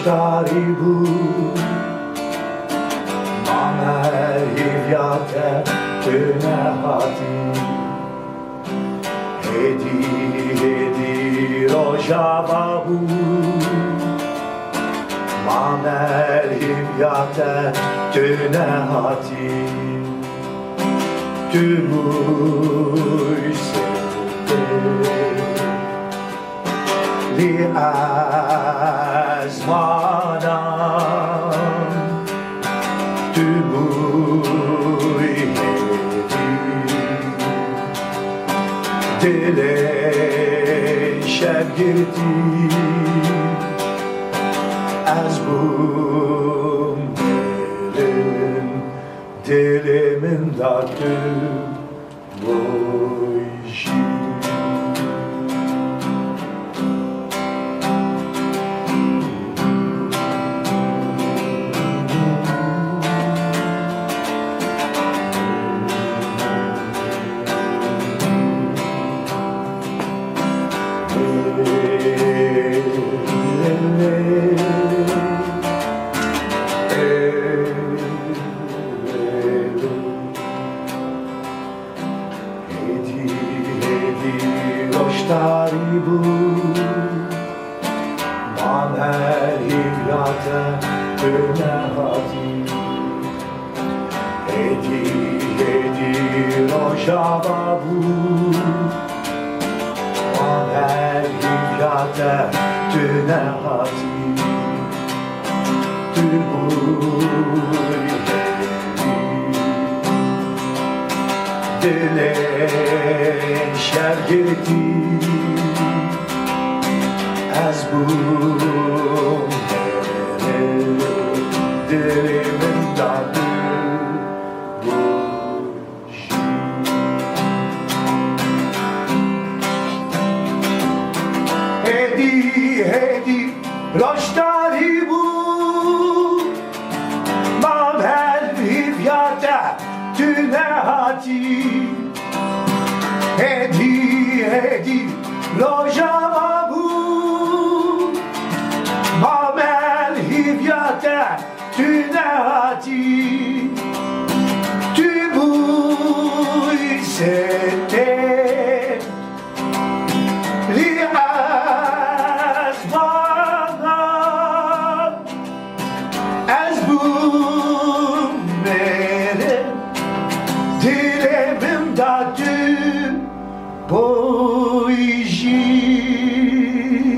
roştari bu Mamer hivyate tüne hati Hedi rojava bu Mamer hivyate tüne hati Tümüy sevde Li azmanan Tümüy hedi Dile şevgirdi Az bum dilimin derdi boyşi bu Mamer hivyate tüne hati Hedi rojava bu Mamer hivyate tüne hati Tümüy Dile şevgirdi Az bum dilimin derdi boşi Hedi roştari bu Mamer hivyate tüne hati Hedi rojava bu Mamer hivyate tüne hati